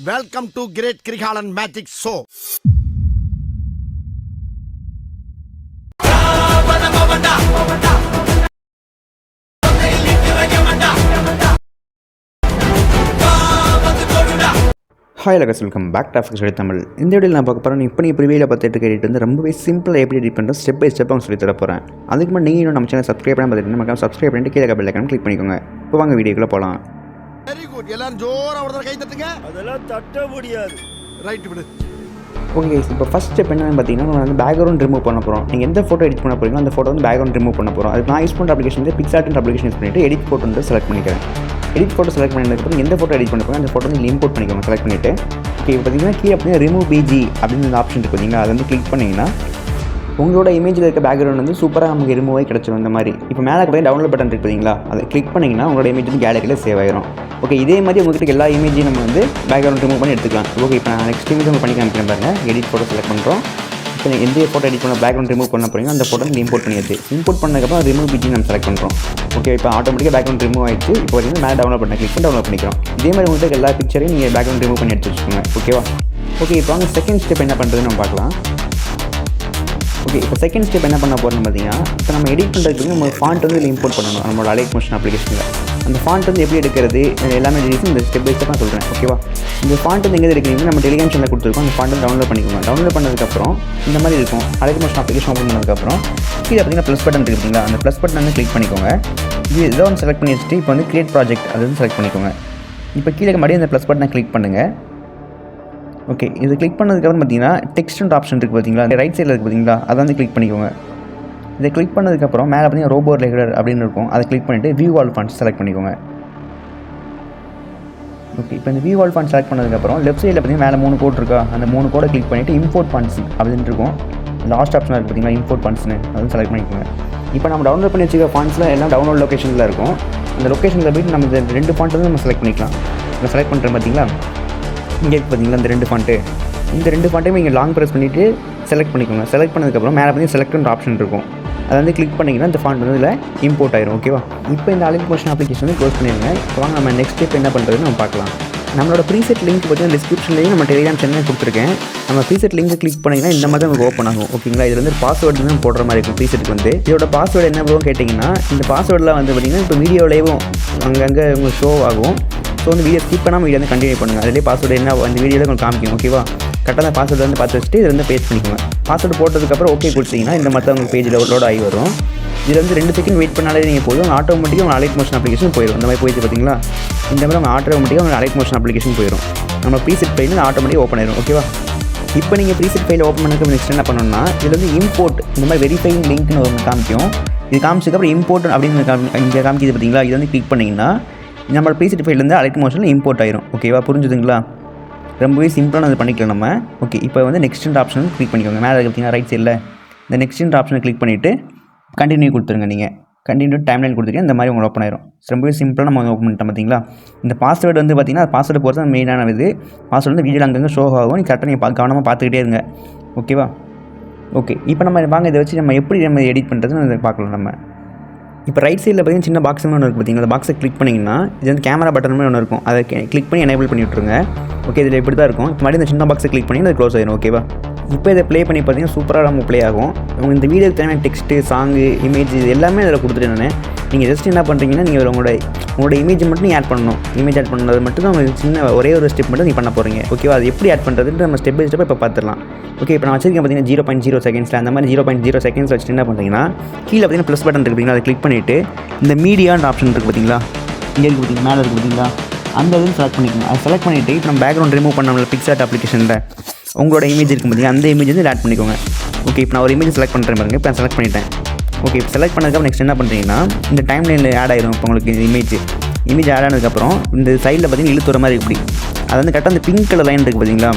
Welcome to Great Krigalan Magic Show. Hi லகஸ், welcome back to Affix Tamil. இந்த வீடியோவில் நான் பார்க்க போகிறேன். இப்போ நீ ப்ரிவியூவில் பார்த்துட்டு கேட்டு வந்து ரொம்பவே சிம்பிளாக எப்படி எடிட் பண்ணுறது ஸ்டெப் பை ஸ்டெப் அவங்க சொல்லி தர போகிறேன். அதுக்கு முன்னாடி நீங்கள் இன்னும் நம்ம சேனல் சப்ஸ்கிரைப் பண்ணி பார்த்துட்டு நம்ம சப்ஸ்கிரைப் பண்ணிட்டு கீழே பெல் ஐக்கான் கிளிக் பண்ணிக்கோங்க. இப்போ வாங்க வீடியோக்குள்ளே போகலாம். வெரி குட், எல்லாரும் ஜோரா ஒரு கை தட்டுங்க. அதெல்லாம் தட்ட முடியாது. ரைட் விடு. ஓகே, இப்போ ஃபஸ்ட் ஸ்டெப் என்னன்னு பார்த்தீங்கன்னா நம்ம வந்து பேக்ரவுண்ட் ரிமூவ் பண்ண போகிறோம். நீங்கள் எந்த ஃபோட்டோ எடிட் பண்ண போகிறீங்களோ அந்த ஃபோட்டோ வந்து பேக்ரவுண்ட் ரிமூவ் பண்ண போகிறோம். அதுக்கு நான் யூஸ் பண்ணுற அப்ளிகேஷன் வந்து பிக்சார்ட் அப்ளிகேஷன் யூஸ் பண்ணிவிட்டு எடிட் ஃபோட்டோ வந்து செலக்ட் பண்ணிக்கிறேன். எடிட் ஃபோட்டோ செலக்ட் பண்ணதுக்கப்புறம் எந்த ஃபோட்டோ எடிட் பண்ண போகிறோம் அந்த ஃபோட்டோ வந்து இம்போர்ட் பண்ணிக்கோங்க. செலக்ட் பண்ணிவிட்டு இப்போ பார்த்தீங்கன்னா கீழே பார்த்தீங்கன்னா ரிமூவ் பிஜி அப்படின்னு அந்த ஆப்ஷன் இருக்குது பார்த்தீங்கன்னா, அதை வந்து கிளிக் பண்ணிங்கன்னா உங்களோட இமேஜில் இருக்க பேக்ரவுண்ட் வந்து சூப்பராக நமக்கு ரிமூவ் ஆகி கிடச்சிடும். இந்த மாதிரி இப்போ மேலே போய் டவுன்லோட் பட்டன் இருக்குது பார்த்தீங்களா, அதை கிளிக் பண்ணிங்கன்னா உங்களோட இமேஜ் வந்து கேலரியில் சேவ் ஆயிரும். ஓகே, இதே மாதிரி உங்கள்கிட்ட எல்லா இமேஜையும் நம்ம வந்து பேக்ரவுண்ட் ரிமூவ் பண்ணி எடுத்துக்கலாம். ஓகே, இப்போ நான் நெக்ஸ்ட் இமேஜ் நம்ம பண்ணி காமிக்கிறேன் பாருங்கள். எடிட் ஃபோட்டோ செலக்ட் பண்ணுறோம். இப்போ எந்த ஃபோட்டோ எடிட் பண்ண பேக்ரவுண்ட் ரிமூவ் பண்ண போகிறீங்க அந்த ஃபோட்டோ வந்து இம்போர்ட் பண்ணியாச்சு. இம்போர்ட் பண்ணதுக்கப்புறம் ரிமூவ் பிஜி நம்ம செலக்ட் பண்ணுறோம். ஓகே, இப்போ ஆட்டோமேட்டிக்காக பேக்ரவுண்ட் ரிமூவ் ஆயிடுச்சு. இப்போ பார்த்தீங்கன்னா மேலே டவுன்லோட் பண்ண கிளிக் பண்ணி டவுன்லோட் பண்ணிக்கிறோம். இதே மாதிரி உங்களுக்கு எல்லா பிக்சரையும் நீங்கள் பேக்ரவுண்ட் ரிமூவ் பண்ணி எடுத்து வச்சுக்கோங்க. ஓகேவா? ஓகே, இப்போ அவங்க செகண்ட் ஸ்டெப் என்ன பண்ணுறதுன்னு நம்ம பார்க்கலாம். ஓகே, இப்போ செகண்ட் ஸ்டெப் என்ன பண்ண போகிறோம்னு பார்த்தீங்கன்னா, இப்போ நம்ம எடிட் பண்ணுறதுக்கு நம்ம ஃபாண்ட் வந்து இதில் இம்போர்ட் பண்ணணும். நம்மளோட அலைட் மோஷன் அப்ளிகேஷனில் அந்த ஃபாண்ட் வந்து எப்படி எடுக்கிறது எல்லாமே டீட்டெயில்ஸ் இந்த ஸ்டெப் பை ஸ்டெப் நான் சொல்கிறேன். ஓகேவா? இந்த ஃபாண்ட் வந்து எங்கே எடுக்கிறீங்க நம்ம டெலிகிராம் சேனலில் கொடுத்துருக்கோம். அந்த ஃபாண்ட் வந்து டவுன்லோட் பண்ணிக்கோங்க. டவுன்லோட் பண்ணதுக்கப்புறம் இந்த மாதிரி இருக்கும். அலைட் மோஷன் அப்ளிகேஷன் ஓப்பன் பண்ணதுக்கப்புறம் கீழே பார்த்தீங்கன்னா ப்ளஸ் பட்டன் இருக்குது பார்த்தீங்களா, அந்த ப்ளஸ் பட்டன் வந்து கிளிக் பண்ணிக்கோங்க. இது ஏதோ ஒன்று செலக்ட் பண்ணி வச்சுட்டு இப்போ வந்து கிரியேட் ப்ராஜெக்ட் அது வந்து செலக்ட் பண்ணிக்கோங்க. இப்போ கீழே மறுபடியும் அந்த ப்ளஸ் பட்டனை கிளிக் பண்ணுங்கள். ஓகே, இது கிளிக் பண்ணதுக்கப்புறம் பார்த்தீங்கன்னா டெக்ஸ்ட் ஆப்ஷன் இருக்குது பார்த்தீங்களா, அந்த ரைட் சைடில் இருக்குது பார்த்தீங்களா, அதை வந்து கிளிக் பண்ணிக்கோங்க. இதை கிளிக் பண்ணதுக்கப்புறம் மேலே பார்த்தீங்கன்னா ரோபோ ரெகுலர் அப்படின்னு இருக்கும். அதை கிளிக் பண்ணிவிட்டு வியூ ஆல் ஃபாண்ட்ஸ் செலக்ட் பண்ணிக்கோங்க. ஓகே, இப்போ இந்த வியூ ஆல் ஃபாண்ட் செலக்ட் பண்ணதுக்கப்புறம் லெஃப்ட் சைடில் பார்த்தீங்கன்னா மேலே 3 கோட் இருக்கா, அந்த 3 கோடை கிளிக் பண்ணிவிட்டு இம்போர்ட் ஃபாண்ட்ஸ் அப்படின்னு இருக்கும். லாஸ்ட் ஆப்ஷன் இருக்குது பார்த்தீங்கன்னா இம்போர்ட் ஃபாண்ட்ஸ்னு, அதுவும் செலக்ட் பண்ணிக்கோங்க. இப்போ நம்ம டவுன்லோட் பண்ணி வச்சுக்க ஃபாண்ட்ஸில் எல்லாம் டவுன்லோட் லொக்கேஷனில் இருக்கும். அந்த லொக்கேஷனில் போய்ட்டு நம்ம இந்த 2 ஃபாண்ட் வந்து நம்ம செலக்ட் பண்ணிக்கலாம். நம்ம செலக்ட் பண்ணுறேன் பார்த்தீங்களா, இங்கே பார்த்தீங்களா இந்த 2 ஃபாண்ட்டு, இந்த 2 ஃபாண்ட்டையும் நீங்கள் லாங் ப்ரெஸ் பண்ணிவிட்டு செலக்ட் பண்ணிக்கோங்க. செலக்ட் பண்ணதுக்கப்புறம் மேலே பார்த்தீங்கன்னா செலக்ட் ஆப்ஷன் இருக்கும். அதை வந்து கிளிக் பண்ணிங்கன்னா இந்த ஃபாண்ட் வந்து இதில் இம்போர்ட் ஆயிரும். ஓகேவா? இப்போ இந்த அலைட் மோஷன் அப்ளிகேஷன் வந்து க்ளோஸ் பண்ணிடுங்க. இப்போ வாங்க நம்ம நெக்ஸ்ட் ஸ்டெப் என்ன பண்ணுறதுன்னு நம்ம பார்க்கலாம். நம்மளோட ப்ரீசெட் லிங்க் பார்த்தீங்கன்னா டிஸ்கிரிப்ஷன்லேயும் நம்ம டெலிகிராம் சேனல் கொடுத்துருக்கேன். நம்ம ப்ரீசெட் லிங்க் கிளிக் பண்ணிங்கன்னா இந்த மாதிரி உங்களுக்கு ஓப்பன் ஆகும். ஓகேங்களா? இதில் வந்து பாஸ்வேர்டு தான் போடுற மாதிரி இருக்கும். ப்ரீசெட்டுக்கு வந்து இதோட பாஸ்வேர்டு என்ன ப்ரோ கேட்டிங்கன்னா, இந்த பாஸ்வேர்டெலாம் வந்து பார்த்திங்கன்னா இப்போ வீடியோலேயும் அங்கங்கே உங்களுக்கு ஷோ ஆகும். ஸோ வந்து வீடியோ ஸ்கிப் பண்ணாமல் வீடியோ வந்து கண்டினியூ பண்ணுங்கள். அதிலே பாஸ்வேர்டு என்ன அந்த வீடியோவில் உங்களுக்கு காமிக்கும். ஓகேவா? கரெக்டாக அந்த பாஸ்வேர்டு வந்து பார்த்து வச்சுட்டு இதில் வந்து பேஸ்ட் பண்ணிக்கோங்க. பாஸ்வேர்டு போட்டதுக்கப்புறம் ஓகே கொடுத்தீங்கன்னா இந்த மாதிரி உங்களுக்கு பேஜில் லோட் ஆகி வரும். இதில் வந்து 2 செகண்ட் வெயிட் பண்ணாலே நீங்கள் போதும், ஆட்டோமேட்டிக்காக உங்கள் அலைட் மோஷன் அப்ளிகேஷன் போயிடும். இந்த மாதிரி போயிடுச்சு பார்த்தீங்களா, இந்த மாதிரி உங்கள் ஆட்டோமேட்டிக்காக உங்கள் அலைட் மோஷன் அப்ளிகேஷன் போயிடும். நம்ம ப்ரீசெட் ஃபைல் ஆட்டோமேட்டிக்காக ஓப்பன் ஆயிடும். ஓகேவா? இப்போ நீங்கள் ப்ரீசெட் ஃபைல் ஓப்பன் பண்ணதுக்கு நெக்ஸ்ட் என்ன பண்ணணும்னா, இதில் வந்து இம்போர்ட் இந்த மாதிரி வெரிஃபைங் லிங்க்னு ஒரு காமிக்கும். இது காமிச்சதுக்கப்புறம் இம்போர்ட் அப்படின்னு இங்கே காமிக்கிது பார்த்தீங்களா, இது வந்து கிளிக் பண்ணிங்கன்னா நம்மளோட ப்ரீசெட் ஃபைல்லேருந்து அலைட் மோஷனில் இம்போர்ட் ஆயிரும். ஓகேவா? புரிஞ்சுதுங்களா? ரொம்பவே சிம்பிளாக அது பண்ணிக்கலாம் நம்ம. ஓகே, இப்போ வந்து நெக்ஸ்ட் ஆப்ஷன் கிளிக் பண்ணிக்கோங்க. மேலே பார்த்தீங்கன்னா ரைட் சைடில் இந்த நெக்ஸ்ட் ஆப்ஷனை கிளிக் பண்ணிவிட்டு கண்டினியூ கொடுத்துருங்க. நீங்கள் கண்டினியூ டைம்லைன் கொடுத்துருக்கீங்க. இந்த மாதிரி உங்களுக்கு ஓப்பன் ஆயிரும். ரொம்பவே சிம்பிளாக நம்ம ஓப்பன் பண்ணிட்டோம் பார்த்தீங்களா. இந்த பாஸ்வேர்டு வந்து பார்த்தீங்கன்னா பாஸ்வேர்டு போகிறது தான் மெயினான இது. பாஸ்வேர்டு வந்து வீடியோ அங்கங்கே ஷோ ஆகும். நீ கரெக்டாக நீங்கள் கவனமாக பார்த்துக்கிட்டே இருங்க. ஓகேவா? ஓகே, இப்போ நம்ம வாங்க இதை வச்சு நம்ம எப்படி நம்ம எடிட் பண்ணுறதுன்னு பார்க்கலாம். நம்ம இப்போ ரைட் சைடில் பார்த்தீங்கன்னா சின்ன பாக்ஸ் ஒன்று இருக்குது பார்த்தீங்கன்னா, அந்த பாக்ஸை கிளிக் பண்ணிங்கன்னா இது வந்து கேமரா பட்டன் ஒன்று இருக்கும். அதை கிளிக் பண்ணி எனேபிள் பண்ணி விட்ருங்க. ஓகே, இதில் இப்படி தான் இருக்கும். இப்போ மாதிரி இந்த சின்ன பாக்ஸை கிளிக் பண்ணி அது க்ளோஸ் ஆயிடும். ஓகேவா? இப்போ இதை ப்ளே பண்ணி பார்த்தீங்கன்னா சூப்பராக நம்ம ப்ளே ஆகும். உங்கள் இந்த வீடியோக்கு தேவையான டெக்ஸ்ட்டு, சாங்கு, இமேஜ் இது எல்லாமே அதில் கொடுத்துட்டேன் நான். நீங்கள் ஜஸ்ட் என்ன பண்ணுறீங்கன்னா, நீங்கள் உங்களோட இமேஜ் மட்டும் நீங்கள் ஆட் பண்ணணும். இமேஜ் ஆட் பண்ணது மட்டும் தான் உங்களுக்கு சின்ன ஒரே ஒரு ஸ்டெப் மட்டும் நீங்கள் பண்ண போகிறீங்க. ஓகேவா? அது எப்படி ஆட் பண்ணுறதுன்னு நம்ம ஸ்டெப் பை ஸ்டெப் இப்போ பார்த்துடலாம். ஓகே, இப்போ நான் வச்சிருக்கேன் பார்த்தீங்கன்னா 0.0 செகண்ட்ஸில் அந்த மாதிரி 0.0 செகண்ட்ஸ் வச்சுட்டு என்ன பண்ணுறீங்கன்னா, கீழே பார்த்தீங்கன்னா ப்ளஸ் பட்டன் இருக்குது பார்த்தீங்களா, அதை கிளிக் பண்ணிவிட்டு இந்த மீடியான்ற ஆப்ஷன் இருக்குது பார்த்தீங்களா, இங்கே இருக்குது பார்த்தீங்கன்னா மேலே இருக்குது பார்த்தீங்களா, அந்த இதுன்னு செலக்ட் பண்ணிக்கோங்க. அதை செலக்ட் பண்ணிவிட்டு இப்போ நம்ம பேக்ரவுண்ட் ரிமூவ் பண்ண பிக்சார்ட் அப்ளிகேஷனில் உங்களோட இமேஜ் இருக்கும் பார்த்தீங்கன்னா அந்த இமேஜ் வந்து ஆட் பண்ணிக்கோங்க. ஓகே, இப்போ நான் ஒரு இமேஜ் செலக்ட் பண்ணுறேன் பாருங்க. இப்போ நான் செலக்ட் பண்ணிட்டேன். ஓகே, இப்போ செலக்ட் பண்ணதுக்கப்புறம் நெக்ஸ்ட் என்ன பண்ணுறீங்கன்னா, இந்த டைம் லைனில் ஆட் ஆயிரும். இப்போ உங்களுக்கு இமேஜ் ஆட் ஆனதுக்கப்புறம் இந்த சைடில் பார்த்தீங்கன்னா இழுத்துற மாதிரி இப்படி அது வந்து கரெக்டாக அந்த பிங்க் கலர் லைன் இருக்குது பார்த்தீங்களா,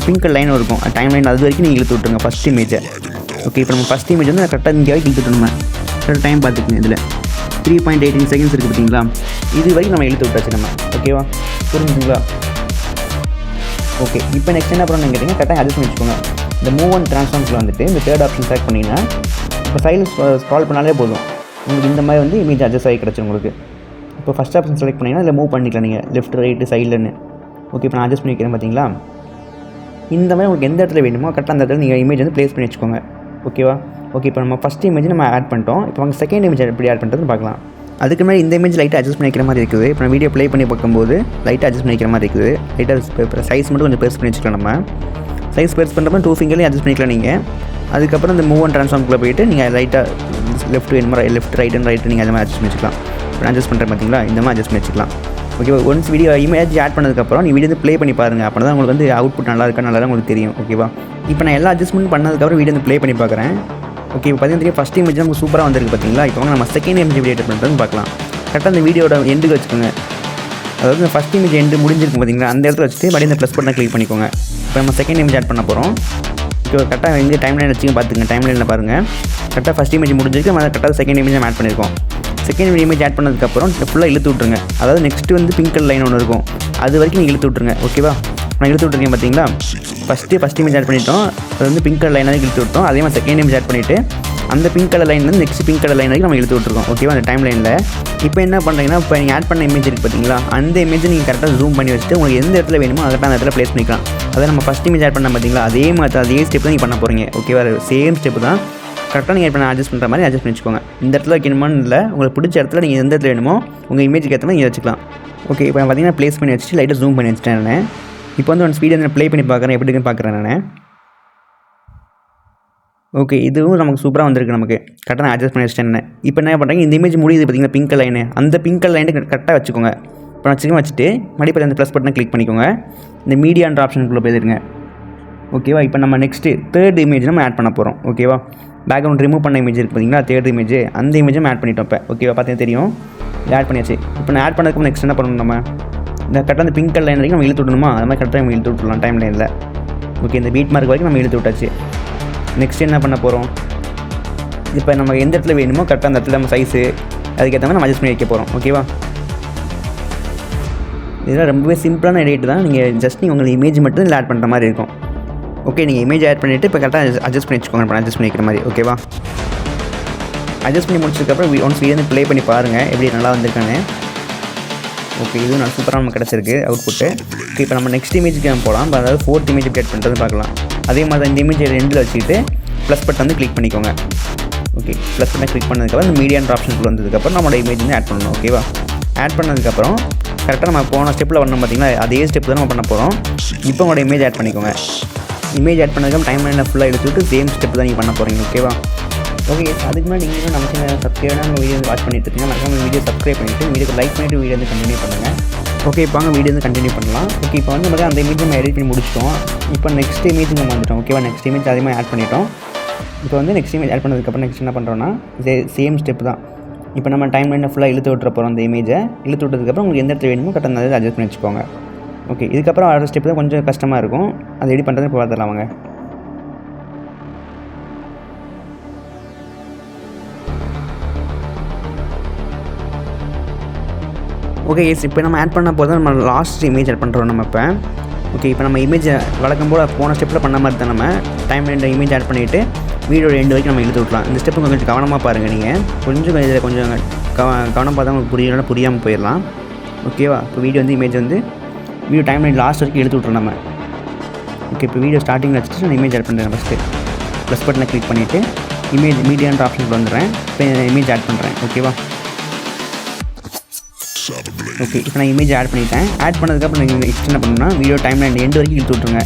பிங்க் கலர் லைன் இருக்கும் டைம் லைன், அது வரைக்கும் நீங்கள் இழுத்து விட்டுருங்க ஃபஸ்ட் இமேஜை. ஓகே, இப்போ நம்ம ஃபஸ்ட் இமேஜ் வந்து கரெக்டாக இங்கே வரைக்கும் இழுத்து விட்டுருங்க. கரெக்டாக டைம் பார்த்துக்குங்க. இதில் 3.18 செகண்ட்ஸ் இருக்குது பார்த்தீங்களா, இது வரைக்கும் நம்ம இழுத்து விட்டாச்சு நம்ம. ஓகேவா? புரிஞ்சுங்களா? ஓகே, இப்போ நெக்ஸ்ட் என்ன பண்ணணும்னு கேட்டிங்கன்னா கரெக்டாக அட்ஜஸ்ட் பண்ணி வச்சுக்கோங்க. இந்த மூவ் அண்ட் ட்ரான்ஸ்ஃபார்ம்ஸில் வந்துட்டு இந்த தேர்ட் ஆப்ஷன் செலக்ட் பண்ணிங்கன்னா இப்போ சைடில் ஸ்க்ரால் பண்ணாலே போதும், உங்களுக்கு இந்த மாதிரி வந்து இமேஜ் அட்ஜஸ்ட் ஆகி கிடச்சி உங்களுக்கு. இப்போ ஃபஸ்ட் ஆப்ஷன் செலக்ட் பண்ணிங்கன்னா இதில் மூவ் பண்ணிக்கலாம் நீங்கள் லெஃப்ட் ரைட்டு சைடுலன்னு. ஓகே இப்போ நான் அட்ஜஸ்ட் பண்ணி வைக்கிறேன் பார்த்தீங்களா. இந்த மாதிரி உங்களுக்கு எந்த இடத்துல வேணுமோ கரெக்டாக அந்த இடத்துல நீங்கள் இமேஜ் வந்து ப்ளேஸ் பண்ணி வச்சுக்கோங்க. ஓகேவா. ஓகே இப்போ நம்ம ஃபஸ்ட் இமேஜ் நம்ம ஆட் பண்ணிட்டோம். இப்போ அவங்க செகண்ட் இமேஜ் எப்படி ஆட் பண்ணுறதுன்னு பார்க்கலாம். அதுக்கு முன்னாடி இந்த இமேஜ் லைட்டாக அட்ஜஸ்ட் பண்ணிக்கிற மாதிரி இருக்குது. இப்போ நான் வீடியோ ப்ளே பண்ணி பார்க்கும்போது லைட்டாக அட்ஜஸ்ட் பண்ணிக்கிற மாதிரி இருக்குது. லைட்டாக சைஸ் மட்டும் கொஞ்சம் பெருசு பண்ணி வச்சுக்கலாம். நம்ம சைஸ் பெருசு பண்ணுறப்ப 2 ஃபிங்கர்லேயும் அட்ஜஸ்ட் பண்ணிக்கலாம் நீங்கள். அதுக்கப்புறம் இந்த மூவ் அண்ட் ட்ரான்ஸ்ஃபார்ம்குள்ளே போய்ட்டு நீங்கள் லைட்டாக லெஃப்ட் வேணுமா லெஃப்ட் ரைட் அண்ட் ரைட்டு நீங்கள் அது மாதிரி அட்ஜஸ்ட் பண்ணி வச்சுக்கலாம். இப்போ நான் அட்ஜஸ்ட் பண்ணுறேன் பார்த்தீங்களா, இந்த மாதிரி அட்ஜஸ்ட் பண்ணி வச்சுக்கலாம். Okay once video image add பண்ணதுக்கப்புறம் நீ வீடியோ வந்து ப்ளே பண்ணி பாருங்கள். அப்போ தான் உங்களுக்கு வந்து அவுட்புட் நல்லா இருக்கா நல்லா உங்களுக்கு தெரியும். ஓகேவா. இப்போ நான் எல்லா அட்ஜஸ்ட்மெண்ட் பண்ணதுக்கப்புறம் வீடியோ வந்து ப்ளே பண்ணி பார்க்குறேன். ஓகே இப்போ பார்த்தீங்கன்னா ஃபஸ்ட் இமேஜ் நமக்கு சூப்பராக வந்திருக்கு பார்த்தீங்களா. இப்போ நம்ம செகண்ட் இமேஜ் வீடியோ எடிட் பண்ணுறதுன்னு பார்க்கலாம். கரெக்டாக அந்த வீடியோட எண்டுக்கு வச்சுக்கோங்க. அதாவது இந்த ஃபஸ்ட் இமேஜ் எண்டு முடிஞ்சிருக்கு பார்த்தீங்களா, அந்த இடத்துல வச்சுட்டு மறுபடியும் இந்த ப்ளஸ் பட்டனை கிளிக் பண்ணிக்கோங்க. இப்போ நம்ம செகண்ட் இமேஜ் ஆட் பண்ண போகிறோம். இப்போ கரெக்டாக எங்கே டைம் லைன் வச்சுக்க பார்த்துங்க. டைம் லைனில் பாருங்கள் கரெக்டாக ஃபஸ்ட் இமேஜ் முடிஞ்சிருக்கு. நம்ம கரெக்டாக செகண்ட் இமேஜ் ஆட் பண்ணியிருக்கோம். செகண்ட் இமேஜ் ஆட் பண்ணதுக்கப்புறம் ஃபுல்லாக இழுத்து விட்ருங்க. அதாவது நெக்ஸ்ட்டு வந்து பிங்க் கலர் லைன் ஒன்று இருக்கும், அது வரைக்கும் நீங்கள் இழுத்து விட்ருங்க. ஓகேவா. நான் இழுத்து விட்ருக்கேன் பார்த்தீங்களா. ஃபஸ்ட் இமேஜ் ஆட் பண்ணிட்டோம், அது வந்து பிங்க் கலர் லைன் இழுத்து விட்டோம். அதே மாதிரி செகண்ட் இமேஜ் ஆட் பண்ணிவிட்டு அந்த பிங்க் கலர் லைன் வந்து நெக்ஸ்ட் பிங்க் கலர் லைன் வரைக்கும் நம்ம இழுத்து விட்ருக்கோம். ஓகேவா. அந்த டைம் லைனில் இப்போ என்ன பண்ணுறீங்கன்னா, இப்போ நீங்கள் ஆட் பண்ண இமேஜ் இருக்குது பார்த்தீங்களா, அந்த இமேஜ் நீங்கள் கரெக்டாக ஜூம் பண்ணி வச்சுட்டு உங்களுக்கு எந்த இடத்துல வேணுமோ கரெக்டாக அந்த இடத்துல ப்ளேஸ் பண்ணிக்கலாம். அதாவது நம்ம ஃபஸ்ட் இமேஜ் ஆட் பண்ண பார்த்தீங்களா, அதே மாதிரி அதே ஸ்டெப் தான் நீங்கள் பண்ண போகிறீங்க. ஓகேவா. சேம் ஸ்டெப் தான் கரெக்டாக நீங்கள் இப்போ அட்ஜஸ்ட் பண்ணுற மாதிரி அட்ஜஸ்ட் பண்ணி வச்சுக்கோங்க. இந்த இடத்துல வைக்கணுமான்னு இல்லை, உங்களுக்கு பிடிச்ச இடத்துல நீங்கள் எந்த இடத்துல வேணுமோ உங்கள் இமேஜுக்கு ஏற்ற மாதிரி நீங்கள் வச்சுக்கலாம். ஓகே இப்போ நான் பார்த்தீங்கன்னா ப்ளேஸ் பண்ணி வச்சுட்டு லைட்டாக ஜூம் பண்ணி வச்சுட்டேன் நான். இப்போ வந்து ஒன் ஸ்பீட் வந்து ப்ளே பண்ணி பார்க்குறேன், எப்படி இருக்குன்னு பார்க்குறேன் நான். ஓகே இதுவும் நமக்கு சூப்பராக வந்திருக்கு. நமக்கு கரெக்டாக நான் அட்ஜஸ்ட் பண்ணி வச்சுட்டேன். இப்போ என்ன பண்ணுறீங்க, இந்த இமேஜ் முடியுது பார்த்தீங்கன்னா பிங்க் லைனு, அந்த பிங்க் லைனு கரெக்டாக வச்சுக்கோங்க. இப்போ வச்சுட்டு மறுபடியும் அந்த ப்ளஸ் பட்டனை கிளிக் பண்ணிக்கோங்க. இந்த மீடியான்ற ஆப்ஷனுக்குள்ளே போயிருங்க. ஓகேவா. இப்போ நம்ம நெக்ஸ்ட்டு தேர்ட் இமேஜ் நம்ம ஆட் பண்ண போகிறோம். ஓகேவா. பேக்ரவுண்ட் ரிமூவ் பண்ண இமேஜ் இருக்குது பார்த்தீங்களா, தேர்ட் இமேஜ், அந்த இமேஜும் ஆட் பண்ணிட்டோம். இப்போ ஓகேவா பார்த்தீங்கன்னா தெரியும் ஆட் பண்ணியாச்சு. இப்போ நான் ஆட் பண்ணதுக்கு நெக்ஸ்ட் என்ன பண்ணணும், நம்ம இந்த கரெக்டாக அந்த பிங்க் லைன் வரைக்கும் நம்ம இழுத்து விடணுமா, அது மாதிரி கரெக்டாக நம்ம இழுத்து விட்டுலாம் டைம் லைனில். ஓகே இந்த பீட் மார்க் வரைக்கும் நம்ம இழுத்து விட்டாச்சு. நெக்ஸ்ட் என்ன பண்ண போகிறோம், இப்போ நம்ம எந்த இடத்துல வேணுமோ கரெக்டாக அந்த இடத்துல நம்ம சைஸு அதுக்கேற்ற மாதிரி நம்ம அட்ஜஸ்ட் பண்ணி வைக்க போகிறோம். ஓகேவா. இதெல்லாம் ரொம்பவே சிம்பிளான எடிட் தான். நீங்கள் ஜஸ்ட் நீங்கள் உங்கள் இமேஜ் மட்டும் இதில் ஆட் பண்ணுற மாதிரி இருக்கும். ஓகே நீங்கள் இமேஜ் ஆட் பண்ணிவிட்டு இப்போ கரெக்டாக அட்ஜஸ்ட் பண்ணி வச்சுக்கோங்க. இப்போ அட்ஜஸ்ட் பண்ணிக்கிற மாதிரி. ஓகேவா. அட்ஜஸ்ட் பண்ணி முடிச்சதுக்கப்புறம் ஒன்ஸ் வீடியோ ப்ளே பண்ணி பாருங்கள் எப்படி நல்லா வந்திருக்கானே. ஓகே இதுவும் நான் சூப்பராக நமக்கு கிடச்சிருக்கு அவுட்புட்டு. ஓகே இப்போ நம்ம நெக்ஸ்ட் இமேஜுக்கு நம்ம போகலாம். அதாவது ஃபோர்த் இமேஜ் எப்படி ஆட் பண்ணுறது பார்க்கலாம். அதே மாதிரி இந்த இமேஜ் ரெண்டில் வச்சுக்கிட்டு ப்ளஸ் பட்டன் வந்து கிளிக் பண்ணிக்கோங்க. ஓகே ப்ளஸ் பட்டன் கிளிக் பண்ணதுக்கப்புறம் இந்த மீடியான்ற ஆப்ஷனுக்குள்ள வந்ததுக்கப்புறம் நம்மளோட இமேஜ் வந்து ஆட் பண்ணணும். ஓகேவா. ஆட் பண்ணதுக்கப்புறம் கரெக்டாக நம்ம போன ஸ்டெப்பில் பண்ணோம் பார்த்தீங்களா, அதே ஸ்டெப் தான் நம்ம பண்ண போகிறோம். இப்போ உங்களோட இமேஜ் ஆட் பண்ணிக்கோங்க. இமேஜ் ஆட் பண்ணதுக்கப்புறம் டைம் லைனில் ஃபுல்லாக எடுத்துட்டு சேம் ஸ்டெப் தான் நீங்கள் பண்ண போகிறீங்க. ஓகேவா. ஓகே அதுக்கு முன்னாடி நீங்களும் நம்ம சேனல் சப்ஸ்கிரைப் நம்ம வீடியோ வாட்ச் பண்ணிட்டு இருக்கீங்க. மறக்காம வீடியோ சப்ஸ்கிரைப் பண்ணிவிட்டு வீடியோக்கு லைக் பண்ணிவிட்டு வீடியோ வந்து கண்டினியூ பண்ணுங்கள். ஓகே இப்போ வாங்க வீடியோ வந்து கண்டினியூ பண்ணலாம். ஓகே இப்போ வந்து நம்ம அந்த இமேஜ் நம்ம எடிட் பண்ணி முடிச்சிட்டோம். இப்போ நெக்ஸ்ட் இமேஜ் நம்ம வந்துட்டோம். ஓகேவா. நெக்ஸ்ட் இமேஜ் அதே மாதிரி ஆட் பண்ணிட்டோம். இப்போ வந்து நெக்ஸ்ட் இமேஜ் ஆட் பண்ணதுக்கப்புறம் நெக்ஸ்ட் என்ன பண்ணுறோன்னா சேம் ஸ்டெப் தான். இப்போ நம்ம டைம் லைனில் ஃபுல்லாக இழுத்து விட்டுற போகிறோம். அந்த இமேஜை இழுத்து விட்டதுக்கப்புறம் உங்களுக்கு எந்த இடத்துல வேணுமோ கரெக்டாக அந்த அட்ஜஸ்ட் பண்ணி வச்சுக்கோங்க. ஓகே இதுக்கப்புறம் அடுத்த ஸ்டெப் தான் கொஞ்சம் கஷ்டமாக இருக்கும். அதை எடிட் பண்ணுறது இப்போ பார்த்துடலாம் வாங்க. ஓகே எஸ் இப்போ நம்ம ஆட் பண்ண போது நம்ம லாஸ்ட் இமேஜ் ஆட் பண்ணுறோம் நம்ம இப்போ. ஓகே இப்போ நம்ம இமேஜை வழக்கம் போல் போன ஸ்டெப்பில் பண்ண மாதிரி தான் நம்ம டைம் லைனில் இமேஜ் ஆட் பண்ணிவிட்டு வீடியோட எண்டு வரைக்கும் நம்ம இழுத்து விட்லாம். இந்த ஸ்டெப்பு கொஞ்சம் கவனமாக பாருங்கள். நீங்கள் கொஞ்சம் இதில் கொஞ்சம் கவனம் பார்த்தா உங்களுக்கு புரியாமல் போயிடலாம். ஓகேவா. இப்போ வீடியோ வந்து இமேஜ் வந்து வீடியோ டைம் லைன் லாஸ்ட் வரைக்கும் எடுத்து விட்றோம் நம்ம. ஓகே இப்போ வீடியோ ஸ்டார்டிங்கில் வச்சுட்டு நான் இமேஜ் ஆட் பண்ணுறேன். ஃபஸ்ட்டு ப்ளஸ் பட்டனை கிளிக் பண்ணிவிட்டு இமேஜ் மீடியான்ற ஆப்ஷனுக்கு வந்துடுறேன். இப்போ இமேஜ் ஆட் பண்ணுறேன். ஓகேவா. ஓகே இப்போ நான் இமேஜ் ஆட் பண்ணிட்டேன். ஆட் பண்ணதுக்கப்புறம் நீங்கள் நெக்ஸ்ட் என்ன பண்ணணும்னா வீடியோ டைம் லைன் எண்டு வரைக்கும் இழுத்து விட்ருங்க.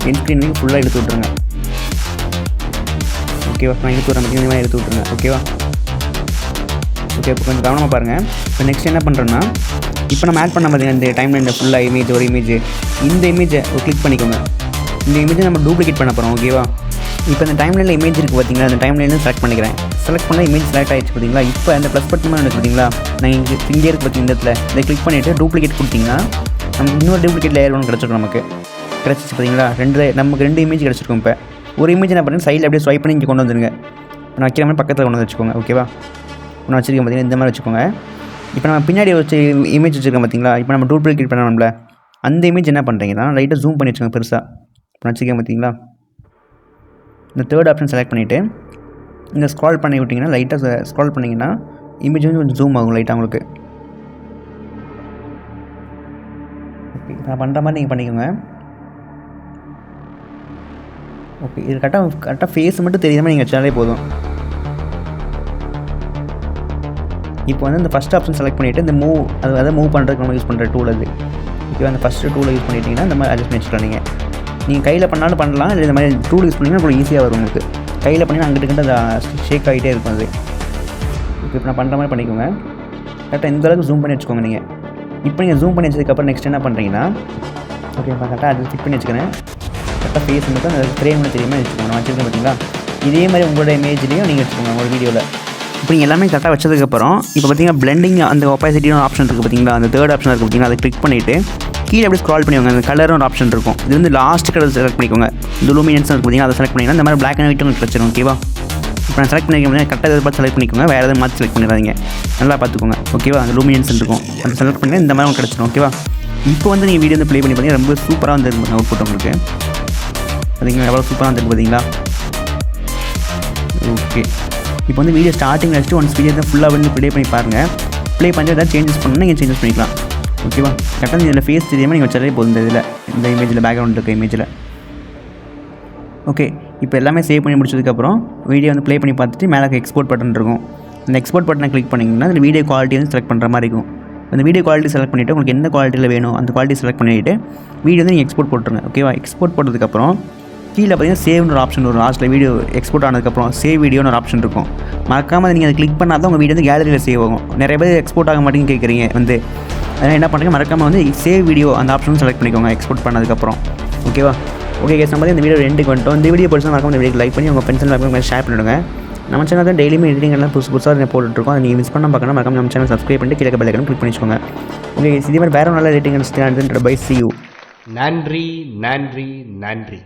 எண்ட் ஸ்க்ரீன் வரைக்கும் ஃபுல்லாக இழுத்து விட்ருங்க. ஓகேவா. நான் இழுத்து விட்றேன் இந்த மாதிரி இழுத்து விட்ருங்க. ஓகேவா. ஓகே இப்போ கொஞ்சம் கவனமாக பாருங்கள். இப்போ நெக்ஸ்ட் என்ன பண்ணுறேன்னா இப்போ நம்ம ஆட் பண்ண பார்த்தீங்கன்னா இந்த டைம் லைனில் ஃபுல்லாக இமேஜ் ஒரு இமேஜ் இந்த இமேஜை கிளிக் பண்ணிக்கோங்க. இந்த இமேஜை நம்ம டூப்ளிகேட் பண்ண போகிறோம். ஓகேவா. இப்போ இந்த டைம் லைனில் இமேஜ் இருக்குது பார்த்தீங்களா, அந்த டைம் லைனில் செலக்ட் பண்ணிக்கிறேன். செலக்ட் பண்ணால் இமேஜ் செலக்ட் ஆகிடுச்சு பார்த்தீங்களா. இப்போ அந்த ப்ளஸ் பட்டன் எனக்கு பார்த்தீங்களா, நான் இங்கே இங்கே இருக்குது பார்த்தீங்க இந்த இடத்துல இதை கிளிக் பண்ணிவிட்டு டூப்ளிகேட் கொடுத்தீங்கன்னா நமக்கு இன்னொரு டூப்ளிகேட் லேயர் ஒன்று கிடச்சிருக்கும். நமக்கு கிடச்சிச்சு பார்த்தீங்களா. நமக்கு ரெண்டு இமேஜ் கிடச்சிருக்கும். இப்போ ஒரு இமேஜ் என்ன பண்ணுறேன் சைடில் அப்படியே ஸ்வைப் பண்ணி இங்கே கொண்டு வந்துருங்க. நான் வைக்கிற மாதிரி பக்கத்தில் கொண்டு வந்து வச்சுக்கோங்க. ஓகேவா. ஒன்று வச்சுருக்கேன் பார்த்தீங்கன்னா இந்த மாதிரி வச்சுக்கோங்க. இப்போ நம்ம பின்னாடி வச்சு இமேஜ் வச்சுருக்கோம் பார்த்தீங்களா. இப்போ நம்ம டூப்ளிகேட் பண்ணணும்ல அந்த இமேஜ் என்ன பண்ணுறீங்கன்னா லைட்டாக ஜூம் பண்ணி வச்சுக்கோங்க பெருசாக. இப்போ வச்சுருக்கேன் பார்த்தீங்களா. இந்த தேர்ட் ஆப்ஷன் செலக்ட் பண்ணிவிட்டு இந்த ஸ்க்ரால் பண்ணி விட்டிங்கன்னா லைட்டாக ஸ்க்ரால் பண்ணிங்கன்னா இமேஜ் வந்து கொஞ்சம் ஜூம் ஆகும் லைட்டாக உங்களுக்கு. ஓகே நான் பண்ணுற மாதிரி நீங்கள் பண்ணிக்கோங்க. ஓகே இது கரெக்டாக ஃபேஸ் மட்டும் தெரியாமல் நீங்கள் வச்சாலே போதும். இப்போ வந்து இந்த ஃபஸ்ட் ஆப்ஷன் செலக்ட் பண்ணிவிட்டு இந்த மூவ் அதை மூவ் பண்ணுறதுக்கு நம்ம யூஸ் பண்ணுற டூல் அது. இப்போ அந்த ஃபஸ்ட்டு டூலை யூஸ் பண்ணிட்டீங்கன்னா இந்த மாதிரி அட்ஜஸ்ட் பண்ணி வச்சுக்கலாம். நீங்கள் கையில் பண்ணாலும் பண்ணலாம், இல்லை இந்த மாதிரி டூல் யூஸ் பண்ணிங்கன்னா உங்களுக்கு ஈஸியாக வரும். உங்களுக்கு கையில் பண்ணிங்கன்னா அங்கிட்டு அந்த ஷேக் ஆகிட்டே இருக்கும் அது. இப்போ நான் பண்ணுற மாதிரி பண்ணிக்கோங்க. கரெக்டாக இந்த அளவுக்கு ஜூம் பண்ணி வச்சுக்கோங்க நீங்கள். இப்போ நீங்கள் ஜூம் பண்ணி வச்சதுக்கப்புறம் நெக்ஸ்ட் என்ன பண்ணுறீங்கன்னா, ஓகே இப்போ கரெக்டாக அதை ஃபிட் பண்ணி வச்சுக்கிறேன். கரெக்டாக ஃபேஸ் மட்டும் அந்த ஃப்ரேமில் தெரியாமல் வச்சுக்கோங்க. நான் வச்சுருக்கேன் பார்த்தீங்களா, இதே மாதிரி உங்களோட இமேஜ்லேயும் நீங்கள் வச்சுக்கோங்க உங்களோட வீடியோவில். இப்போ நீங்கள் எல்லாமே கரெக்டாக வச்சதுக்கப்புறம் இப்போ பார்த்தீங்கன்னா பிளெண்டிங் அந்த ஒப்பாசிட்டின்னு ஒரு ஆப்ஷன் இருக்குது பார்த்தீங்களா, அந்த தேர்ட் ஆப்ஷன் இருக்குது பார்த்தீங்களா, அதை கிளிக் பண்ணிவிட்டு கீழே அப்படியே ஸ்க்ரால் பண்ணிக்கோங்க. அந்த கலரும் ஒரு ஆப்ஷன் இருக்கும். இது வந்து லாஸ்ட் கலர் செலக்ட் பண்ணிக்கோங்க. இந்த லூமினன்ஸ் இருக்குது பார்த்தீங்கன்னா, அதை செலக்ட் பண்ணிங்கன்னா இந்த மாதிரி பிளாக் அண்ட் ஒயிட் உங்களுக்கு கிடச்சிடும். ஓகேவா, இப்போ நான் செலக்ட் பண்ணிக்கோங்க. கரெக்டாக எதை பார்த்து செலக்ட் பண்ணிக்கோங்க, வேறு எதாவது மாற்றி செலக்ட் பண்ணிடாதீங்க. நல்லா பார்த்துக்கோங்க. ஓகேவா, அந்த லூமினன்ஸ் இருக்கும், அதை செலக்ட் பண்ணி இந்த மாதிரி உங்களுக்கு கிடச்சிடும். ஓகேவா, இப்போ வந்து நீங்கள் வீடியோ வந்து ப்ளே பண்ணி பார்த்தீங்கன்னா ரொம்ப சூப்பராக வந்துருக்கு அவுட் புட் உங்களுக்கு. பார்த்தீங்கன்னா எவ்வளோ சூப்பராக வந்துருக்கு பார்த்தீங்களா. ஓகே, இப்போ வந்து வீடியோ ஸ்டார்டிங் வச்சுட்டு ஒன்ஸ் வீடியோ தான் ஃபுல்லாக வந்து ப்ளே பண்ணி பாருங்கள். ப்ளே பண்ணி ஏதாவது சேஞ்சஸ் பண்ணணும்னா நீங்கள் சேஞ்சஸ் பண்ணிக்கலாம். ஓகேவா, கரெக்டாக இதில் ஃபேஸ் தெரியாமல் நீங்கள் வச்சாலே போதும். இந்த இமேஜில் பேக்ரவுண்ட் இருக்க இமேஜில். ஓகே, இப்போ எல்லாமே சேவ் பண்ணி முடிச்சதுக்கப்புறம் வீடியோ வந்து ப்ளே பண்ணி பார்த்துட்டு மேலே எக்ஸ்போர்ட் பட்டன் இருக்கும். அந்த எக்ஸ்போர்ட் பட்டனை கிளிக் பண்ணிங்கன்னா அந்த வீடியோ குவாலிட்டி வந்து செலக்ட் பண்ணுற மாதிரி இருக்கும். அந்த வீடியோ குவாலிட்டி செலக்ட் பண்ணிவிட்டு உங்களுக்கு எந்த குவாலிட்டியில் வேணும் அந்த குவாலிட்டி செலக்ட் பண்ணிவிட்டு வீடியோ வந்து நீங்கள் எக்ஸ்போர்ட் போட்டுருங்க. ஓகேவா, எக்ஸ்போர்ட் போட்டதுக்கப்புறம் கீழே பார்த்தீங்கன்னா சேவ்னு ஒரு ஆப்ஷன் வரும். லாஸ்ட்டில் வீடியோ எக்ஸ்போர்ட் ஆனதுக்கப்புறம் சேவ் வீடியோன்னு ஒரு ஆப்ஷன் இருக்கும். மறக்காமல் நீங்கள் அதை கிளிக் பண்ணால் தான் உங்கள் வீடியோ வந்து கேலரியில் சேவ் ஆகும். நிறைய பேர் எக்ஸ்போர்ட் ஆக மாட்டேங்குன்னு கேட்குறீங்க வந்து, அதனால் என்ன பண்ணுறீங்க, மறக்காமல் வந்து சேவ் வீடியோ அந்த ஆப்ஷன் செலக்ட் பண்ணிக்கோங்க எக்ஸ்போர்ட் பண்ணதுக்கப்புறம். ஓகேவா, ஓகே கேஸ், நம்ம இந்த வீடியோ ரெண்டுக்கு வந்துட்டோம். இந்த வீடியோ பிடிச்சா மறக்காம இந்த வீடியோ லைக் பண்ணி உங்கள் ஃப்ரெண்ட்ஸ் எல்லாருக்கும் ஷேர் பண்ணிவிடுங்க. நம்ம சேனல் தான் டெய்லியுமே எடிட்டிங் எல்லாம் புதுசாக போட்டுருக்கோம். அதை நீங்கள் மிஸ் பண்ணால் பார்க்கணும். மறக்காம நம்ம சேனல் சப்ஸ்கிரைப் பண்ணிட்டு கீழே பெல் ஐகானை கிளிக் பண்ணி வச்சுக்கோங்க. ஓகே, இதே மாதிரி வேறு நல்ல எடிட்டிங் பை சி யூ. நன்றி நன்றி நன்றி.